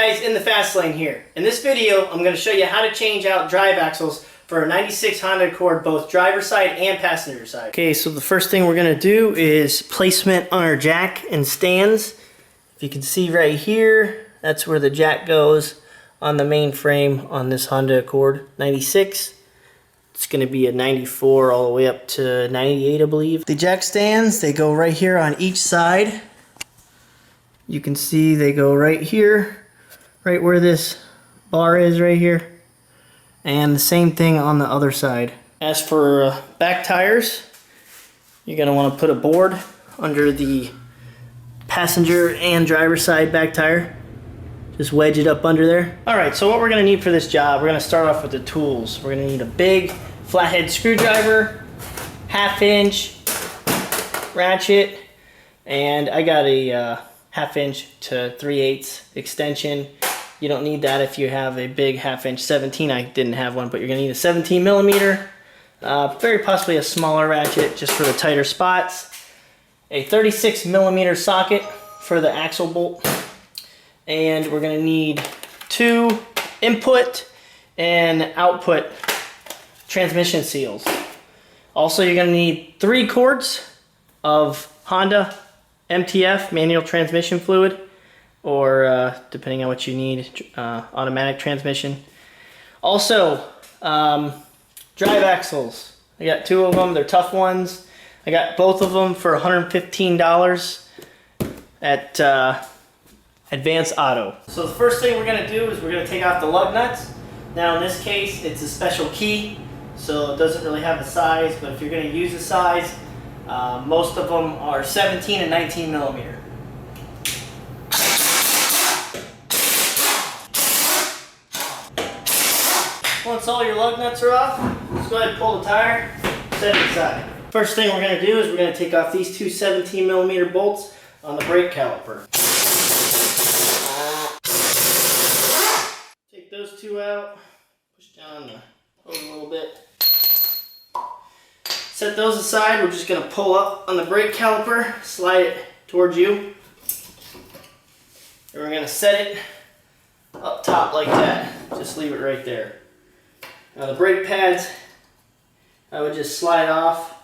guys, in the fast lane here. In this video, I'm going to show you how to change out drive axles for a 96 Honda Accord, both driver side and passenger side. Okay, so the first thing we're going to do is placement on our jack and stands. If you can see right here, that's where the jack goes on the main frame on this Honda Accord 96. It's going to be a 94 all the way up to 98, I believe. The jack stands, they go right here on each side. You can see they go right here, right where this bar is right here. And the same thing on the other side. As for back tires, you're going to want to put a board under the passenger and driver side back tire. Just wedge it up under there. Alright, so what we're going to need for this job, we're going to start off with the tools. We're going to need a big flathead screwdriver, 1/2 inch ratchet, and I got a 1/2 inch to 3/8 extension. You don't need that if you have a big 1/2 inch 17. I didn't have one, but you're going to need a 17 millimeter. Very possibly a smaller ratchet just for the tighter spots. A 36 millimeter socket for the axle bolt. And we're going to need 2 input and output transmission seals. Also, you're going to need 3 quarts of Honda MTF, manual transmission fluid, or depending on what you need, automatic transmission. Also, drive axles. I got 2 of them. They're tough ones. I got both of them for $115 at Advance Auto. So the first thing we're going to do is we're going to take off the lug nuts. Now in this case it's a special key, so it doesn't really have a size, but if you're going to use a size, most of them are 17 and 19 millimeter. Once all your lug nuts are off, just go ahead and pull the tire, set it aside. First thing we're going to do is we're going to take off these 2 17 millimeter bolts on the brake caliper. Take those 2 out, push down the hose a little bit. Set those aside. We're just going to pull up on the brake caliper, slide it towards you, and we're going to set it up top like that. Just leave it right there. Now the brake pads, I would just slide off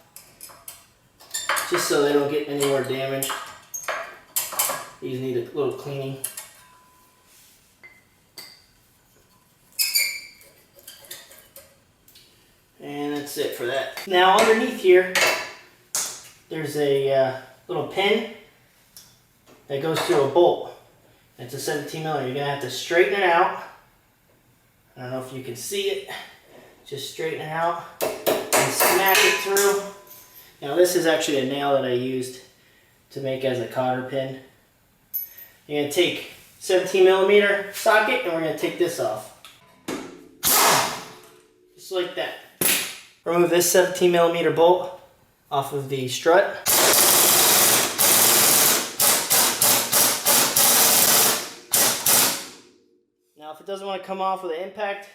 just so they don't get any more damage. These need a little cleaning. And that's it for that. Now underneath here, there's a little pin that goes through a bolt. It's a 17 millimeter. You're going to have to straighten it out. I don't know if you can see it. Just straighten it out and smack it through. Now this is actually a nail that I used to make as a cotter pin. You're going to take 17 millimeter socket and we're going to take this off. Just like that. Remove this 17 millimeter bolt off of the strut. Now if it doesn't want to come off with an impact,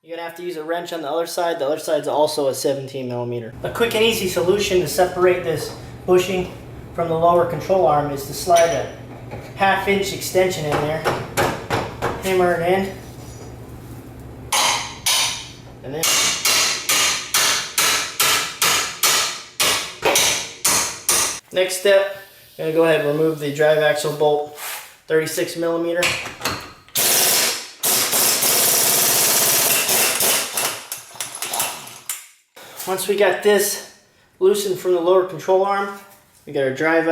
you're going to have to use a wrench on the other side. The other side's also a 17 millimeter. A quick and easy solution to separate this bushing from the lower control arm is to slide a 1/2 inch extension in there, hammer it in, and then next step, I'm going to go ahead and remove the drive axle bolt, 36 millimeter. Once we got this loosened from the lower control arm, we got our drive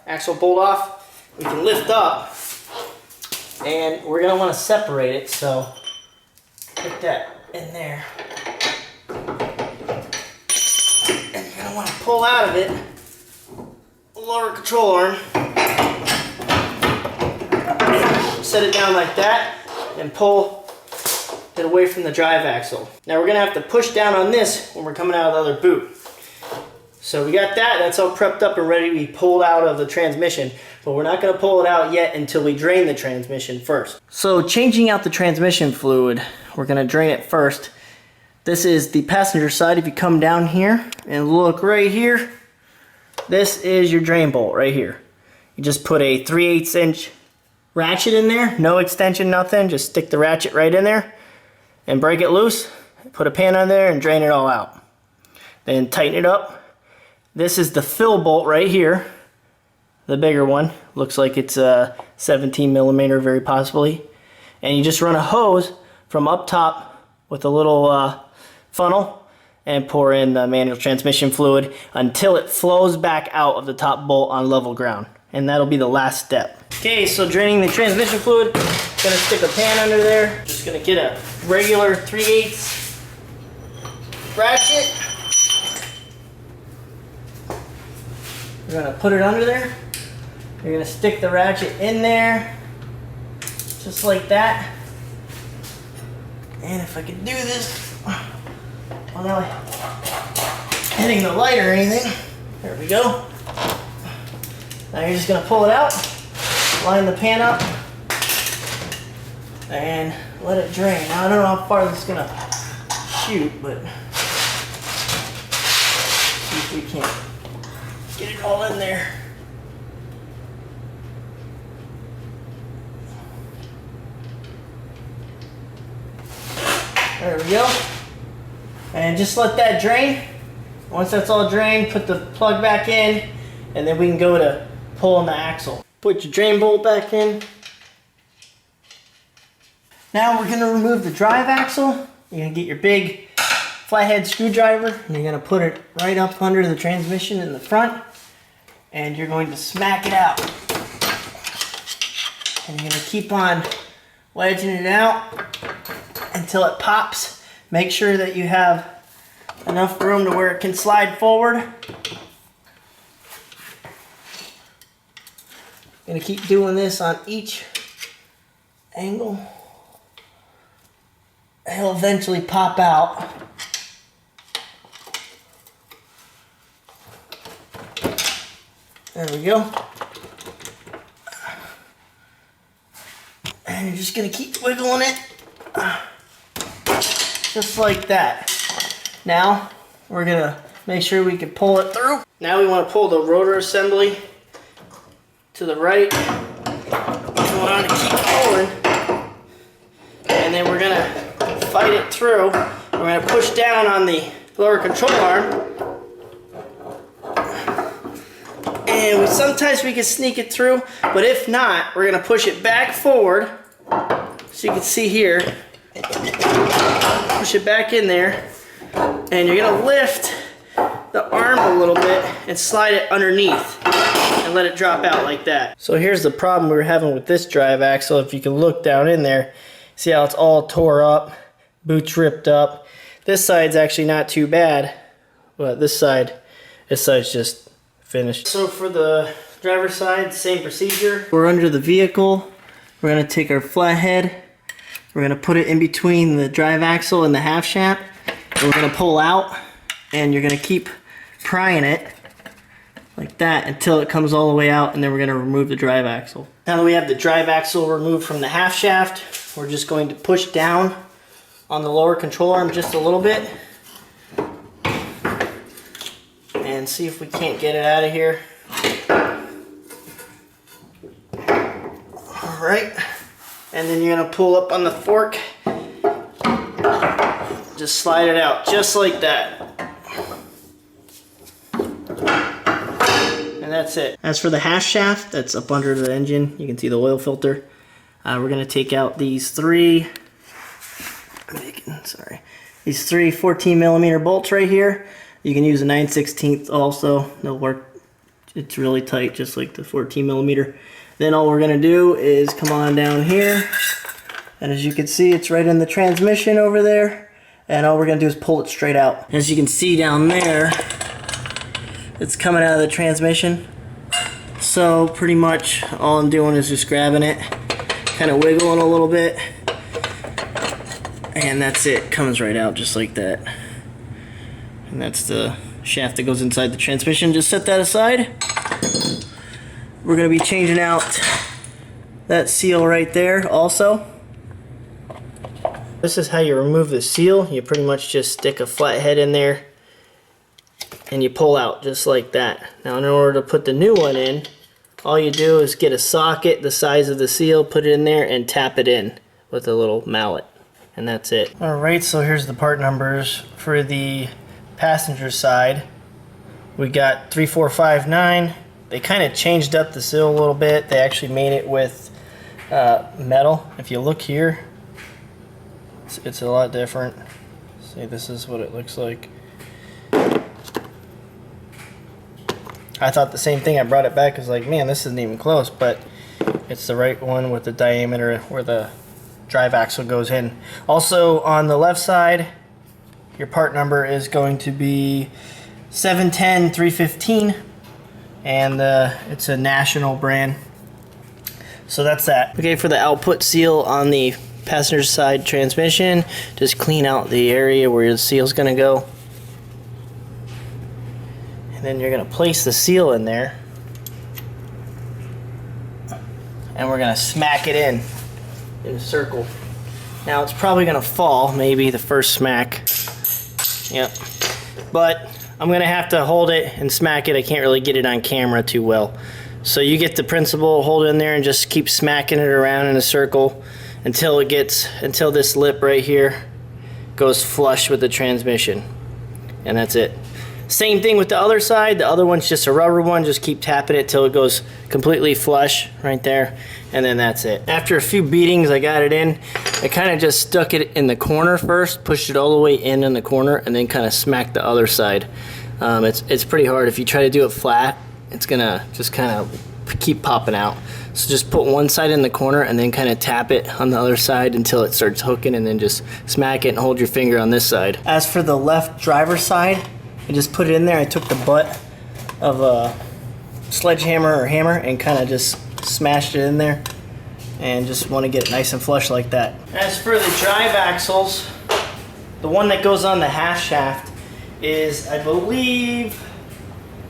axle bolt off. We can lift up, and we're going to want to separate it, so put that in there. And you're going to want to pull out of it the lower control arm, set it down like that, and pull it away from the drive axle. Now we're going to have to push down on this when we're coming out of the other boot. So we got that, that's all prepped up and ready to be pulled out of the transmission, but we're not going to pull it out yet until we drain the transmission first. So changing out the transmission fluid, we're going to drain it first. This is the passenger side. If you come down here and look right here, this is your drain bolt right here. You just put a 3/8 inch ratchet in there, no extension, nothing, just stick the ratchet right in there and break it loose, put a pan on there and drain it all out. Then tighten it up. This is the fill bolt right here, the bigger one. Looks like it's a 17 millimeter, very possibly. And you just run a hose from up top with a little funnel and pour in the manual transmission fluid until it flows back out of the top bolt on level ground. And that'll be the last step. Okay, so draining the transmission fluid, gonna stick a pan under there. Just gonna get a regular 3/8 ratchet. We're gonna put it under there. You're gonna stick the ratchet in there, just like that. And if I could do this without hitting the light or anything, there we go. Now you're just gonna pull it out, line the pan up, and let it drain. Now I don't know how far this is gonna shoot, but see if we can get it all in there. There we go. And just let that drain. Once that's all drained, put the plug back in, and then we can go to pulling the axle. Put your drain bolt back in. Now we're gonna remove the drive axle. You're gonna get your big flathead screwdriver, and you're gonna put it right up under the transmission in the front, and you're going to smack it out. And you're gonna keep on wedging it out until it pops. Make sure that you have enough room to where it can slide forward. Gonna keep doing this on each angle. It'll eventually pop out. There we go. And you're just gonna keep wiggling it. Just like that. Now, we're gonna make sure we can pull it through. Now we wanna pull the rotor assembly to the right. We want to keep pulling. And then we're gonna fight it through. We're gonna push down on the lower control arm. And sometimes we can sneak it through, but if not, we're gonna push it back forward. So you can see here, push it back in there, and you're gonna lift the arm a little bit and slide it underneath and let it drop out like that. So here's the problem we were having with this drive axle. If you can look down in there, see how it's all tore up, boots ripped up. This side's actually not too bad, but this side's just finished. So for the driver's side, same procedure. We're under the vehicle. We're gonna take our flathead. We're gonna put it in between the drive axle and the half shaft. And we're gonna pull out, and you're gonna keep prying it like that until it comes all the way out, and then we're gonna remove the drive axle. Now that we have the drive axle removed from the half shaft, we're just going to push down on the lower control arm just a little bit and see if we can't get it out of here. All right. And then you're gonna pull up on the fork, just slide it out, just like that. And that's it. As for the half shaft, that's up under the engine. You can see the oil filter. We're gonna take out these three 14 millimeter bolts right here. You can use a 9/16 also, they'll work. It's really tight, just like the 14 millimeter. Then all we're gonna do is come on down here, and as you can see, it's right in the transmission over there, and all we're gonna do is pull it straight out. As you can see down there, it's coming out of the transmission. So pretty much all I'm doing is just grabbing it, kind of wiggling a little bit, and that's it. Comes right out just like that. And that's the shaft that goes inside the transmission. Just set that aside. We're going to be changing out that seal right there also. This is how you remove the seal. You pretty much just stick a flathead in there and you pull out just like that. Now in order to put the new one in, All you do is get a socket the size of the seal, put it in there, and tap it in with a little mallet. And that's it. Alright, so here's the part numbers for the passenger side. We got 3459. They kind of changed up the seal a little bit. They actually made it with metal. If you look here, it's a lot different. See, this is what it looks like. I thought the same thing. I brought it back. I was like, man, this isn't even close, but it's the right one with the diameter where the drive axle goes in. Also, on the left side, your part number is going to be 710-315, and it's a national brand. So that's that. Okay, for the output seal on the passenger side transmission, just clean out the area where the seal's gonna go. And then you're gonna place the seal in there. And we're gonna smack it in a circle. Now it's probably gonna fall, maybe the first smack. Yep. But I'm gonna have to hold it and smack it. I can't really get it on camera too well. So you get the principle, hold it in there and just keep smacking it around in a circle until this lip right here goes flush with the transmission. And that's it. Same thing with the other side. The other one's just a rubber one. Just keep tapping it till it goes completely flush right there. And then that's it. After a few beatings, I got it in. I kind of just stuck it in the corner first, pushed it all the way in the corner, and then kind of smacked the other side. It's pretty hard. If you try to do it flat, it's gonna just kind of keep popping out. So just put one side in the corner and then kind of tap it on the other side until it starts hooking, and then just smack it and hold your finger on this side. As for the left driver's side, I just put it in there. I took the butt of a sledgehammer or hammer and kind of just smashed it in there, and just want to get it nice and flush like that. As for the drive axles, the one that goes on the half shaft is, I believe,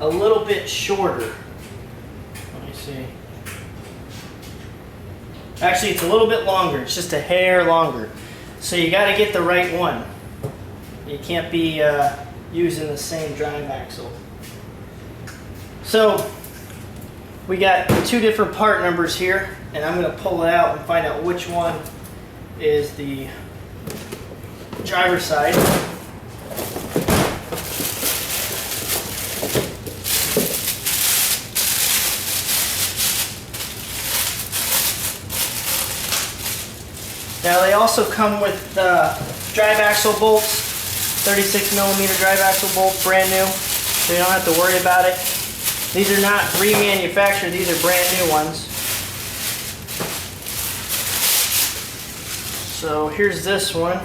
a little bit shorter. Let me see. Actually, it's a little bit longer. It's just a hair longer. So you got to get the right one. You can't be using the same drive axle. So we got two different part numbers here, and I'm going to pull it out and find out which one is the driver's side. Now they also come with drive axle bolts, 36mm drive axle bolts, brand new, so you don't have to worry about it. These are not remanufactured, these are brand new ones. So here's this one,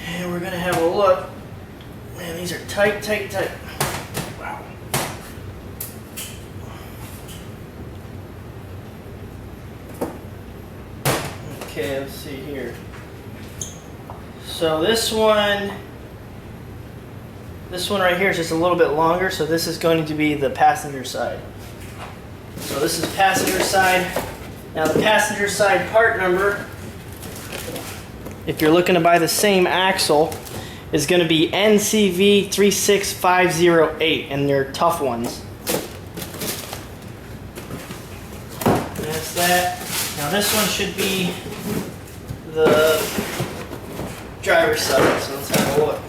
and we're gonna have a look. Man, these are tight, tight, tight. Wow. Okay, let's see here. So this one right here is just a little bit longer, so this is going to be the passenger side. So this is passenger side. Now the passenger side part number, if you're looking to buy the same axle, is going to be NCV 36508, and they're tough ones. That's that. Now this one should be the driver's side, so let's have a look.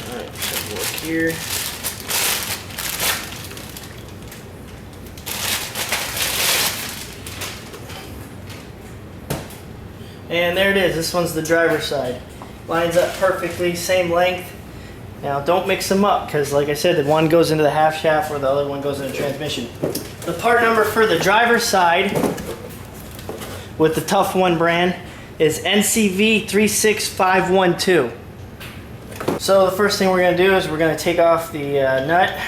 Alright, let's have a look here. And there it is. This one's the driver's side. Lines up perfectly, same length. Now don't mix them up, because like I said, the one goes into the half shaft where the other one goes into the transmission. The part number for the driver's side with the Tough One brand is NCV 36512. So the first thing we're going to do is we're going to take off the nut,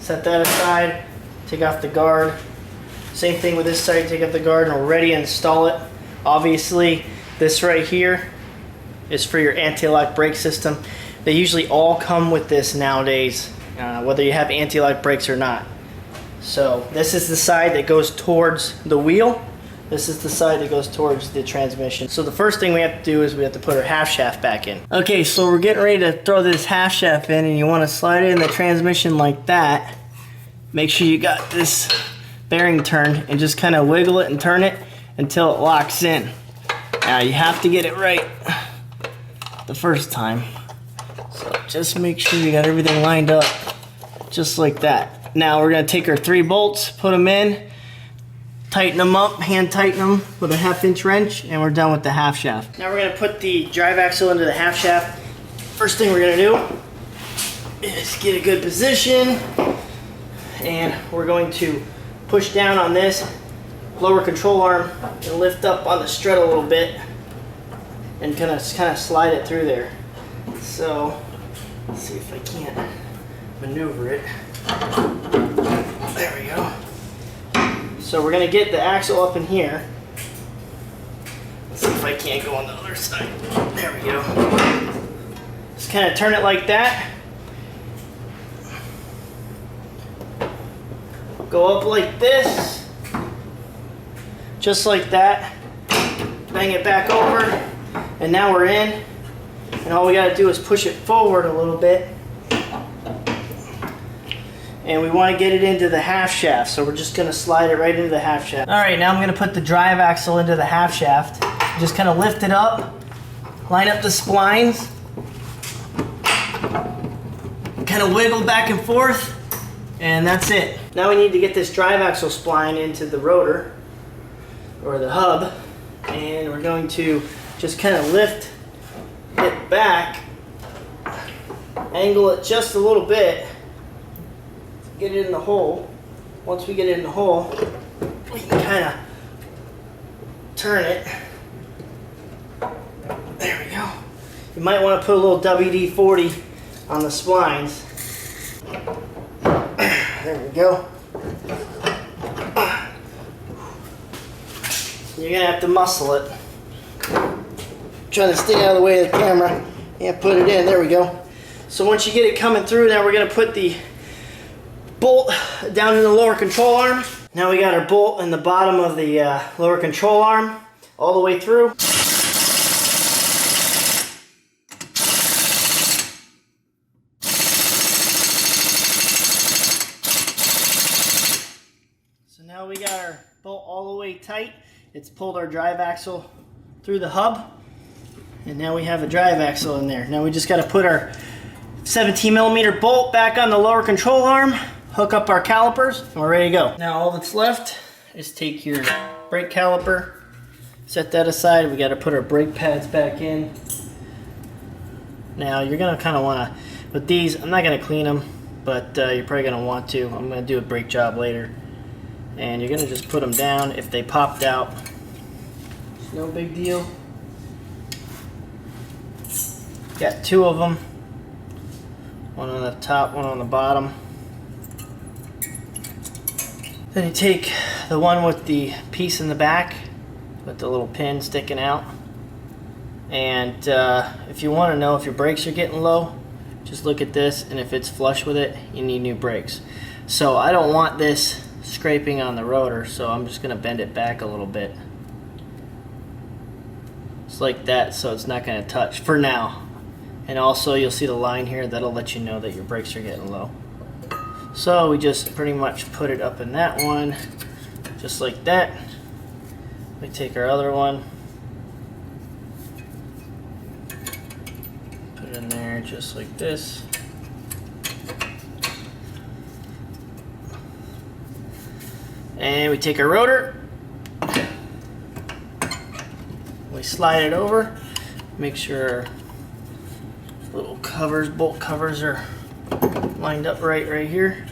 set that aside, take off the guard. Same thing with this side, take off the guard, and we're ready to install it. Obviously, this right here is for your anti-lock brake system. They usually all come with this nowadays, whether you have anti-lock brakes or not. So this is the side that goes towards the wheel. This is the side that goes towards the transmission. So the first thing we have to do is we have to put our half shaft back in. Okay, so we're getting ready to throw this half shaft in, and you want to slide it in the transmission like that. Make sure you got this bearing turned and just kind of wiggle it and turn it until it locks in. Now you have to get it right the first time. So just make sure you got everything lined up just like that. Now we're going to take our 3 bolts, put them in, tighten them up, hand tighten them with a 1/2 inch wrench, and we're done with the half shaft. Now we're going to put the drive axle into the half shaft. First thing we're going to do is get a good position, and we're going to push down on this lower control arm and lift up on the strut a little bit and kind of slide it through there. So let's see if I can't maneuver it. There we go. So we're going to get the axle up in here. Let's see if I can't go on the other side. There we go. Just kind of turn it like that. Go up like this. Just like that. Bang it back over. And now we're in. And all we got to do is push it forward a little bit. And we want to get it into the half shaft, so we're just going to slide it right into the half shaft. Alright, now I'm going to put the drive axle into the half shaft. Just kind of lift it up, line up the splines, kind of wiggle back and forth, and that's it. Now we need to get this drive axle spline into the rotor, or the hub, and we're going to just kind of lift it back, angle it just a little bit, get it in the hole. Once we get it in the hole, we can kind of turn it. There we go. You might want to put a little WD-40 on the splines. There we go. You're going to have to muscle it. Trying to stay out of the way of the camera. And put it in. There we go. So once you get it coming through, now we're going to put the bolt down in the lower control arm. Now we got our bolt in the bottom of the lower control arm all the way through. So now we got our bolt all the way tight. It's pulled our drive axle through the hub, and now we have a drive axle in there. Now we just got to put our 17mm bolt back on the lower control arm, hook up our calipers, and we're ready to go. Now all that's left is take your brake caliper, set that aside. We got to put our brake pads back in. Now you're going to kind of want to, with these, I'm not going to clean them, but you're probably going to want to. I'm going to do a brake job later. And you're going to just put them down. If they popped out, it's no big deal. Got 2 of them. One on the top, one on the bottom. Then you take the one with the piece in the back with the little pin sticking out. And if you want to know if your brakes are getting low, just look at this, and if it's flush with it, you need new brakes. So I don't want this scraping on the rotor, so I'm just going to bend it back a little bit. Just like that, so it's not going to touch for now. And also you'll see the line here that'll let you know that your brakes are getting low. So we just pretty much put it up in that one, just like that. We take our other one, put it in there just like this. And we take our rotor, we slide it over, make sure our little covers, bolt covers are lined up right here.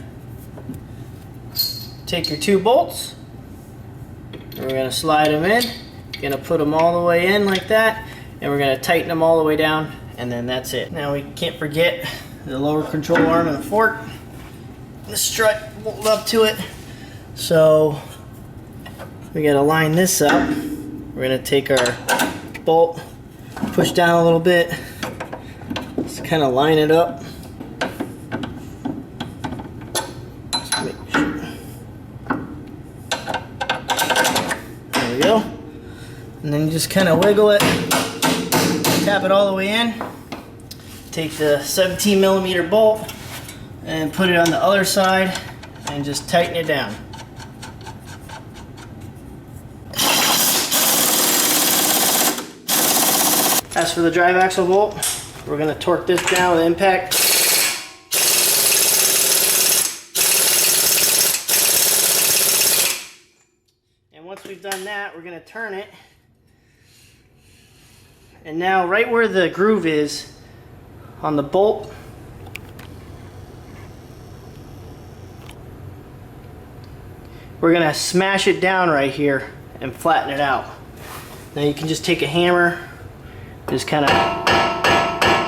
Take your 2 bolts, and we're going to slide them in. You're going to put them all the way in like that, and we're going to tighten them all the way down, and then that's it. Now we can't forget the lower control arm and the fork, the strut bolted up to it. So we got to line this up. We're going to take our bolt, push down a little bit, just kind of line it up. Just make sure. There we we go. And then you just kind of wiggle it, tap it all the way in. Take the 17mm bolt and put it on the other side and just tighten it down. As for the drive axle bolt, we're going to torque this down with impact. And once we've done that, we're going to turn it. And now right where the groove is on the bolt, we're going to smash it down right here and flatten it out. Now you can just take a hammer, just kind of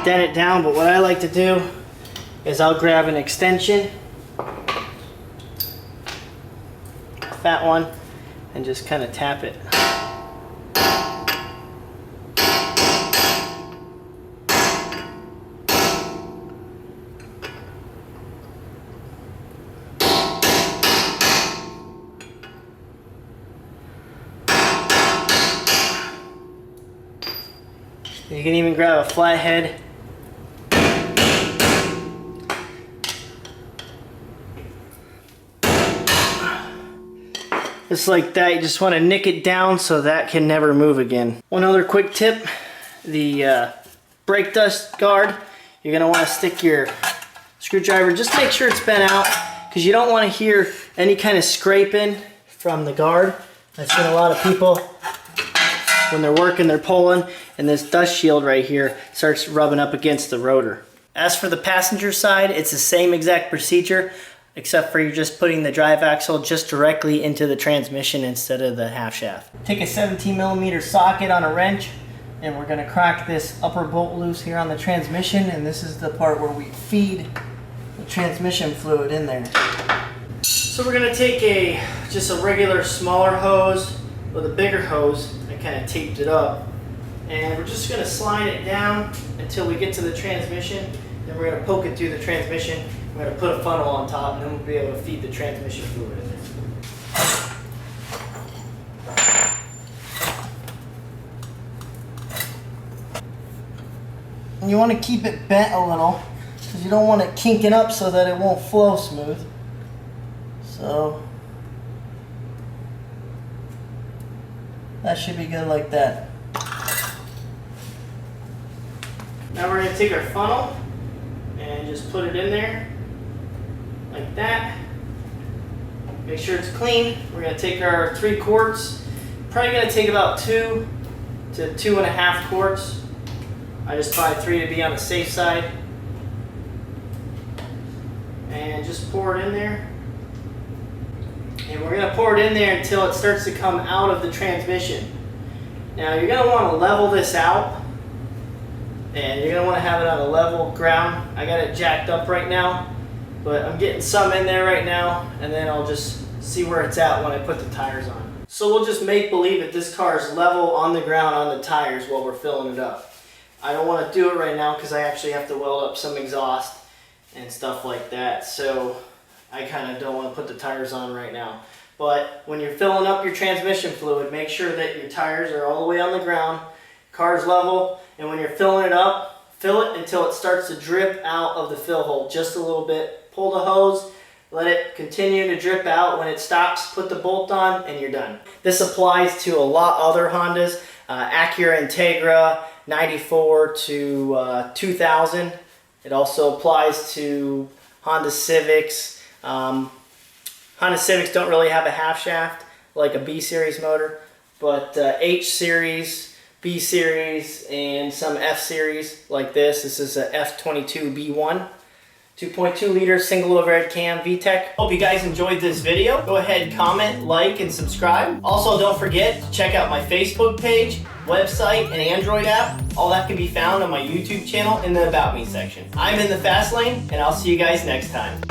dent it down, but what I like to do is I'll grab an extension, fat one, and just kind of tap it. You can even grab a flathead. Just like that, you just want to nick it down so that can never move again. One other quick tip, the brake dust guard, you're going to want to stick your screwdriver, just make sure it's bent out, because you don't want to hear any kind of scraping from the guard. I've seen a lot of people, when they're working, they're pulling, and this dust shield right here starts rubbing up against the rotor. As for the passenger side, it's the same exact procedure, except for you're just putting the drive axle just directly into the transmission instead of the half shaft. Take a 17mm socket on a wrench, and we're going to crack this upper bolt loose here on the transmission, and this is the part where we feed the transmission fluid in there. So we're going to take just a regular smaller hose with a bigger hose. I kind of taped it up, and we're just going to slide it down until we get to the transmission. Then we're going to poke it through the transmission. We're going to put a funnel on top, and then we'll be able to feed the transmission fluid in there. You want to keep it bent a little, because you don't want it kinking up so that it won't flow smooth. So that should be good like that. Now we're going to take our funnel and just put it in there like that. Make sure it's clean. We're going to take our 3 quarts. Probably going to take about 2 to 2.5 quarts. I just buy 3 to be on the safe side. And just pour it in there. And we're going to pour it in there until it starts to come out of the transmission. Now you're going to want to level this out, and you're going to want to have it on a level ground. I got it jacked up right now, but I'm getting some in there right now, and then I'll just see where it's at when I put the tires on. So we'll just make believe that this car is level on the ground on the tires while we're filling it up. I don't want to do it right now because I actually have to weld up some exhaust and stuff like that. So I kind of don't want to put the tires on right now. But when you're filling up your transmission fluid, make sure that your tires are all the way on the ground, car's level, and when you're filling it up, fill it until it starts to drip out of the fill hole just a little bit. Pull the hose, let it continue to drip out. When it stops, put the bolt on, and you're done. This applies to a lot other Hondas, Acura Integra, 94 to 2000. It also applies to Honda Civics. Honda Civics don't really have a half shaft like a B series motor, but H series, B series, and some F series like this. This is a F22B1 2.2 liter single overhead cam Vtec. Hope you guys enjoyed this video. Go ahead, comment, like, and subscribe. Also, don't forget to check out my Facebook page, website, and Android app. All that can be found on my YouTube channel in the About Me section. I'm in the fast lane, and I'll see you guys next time.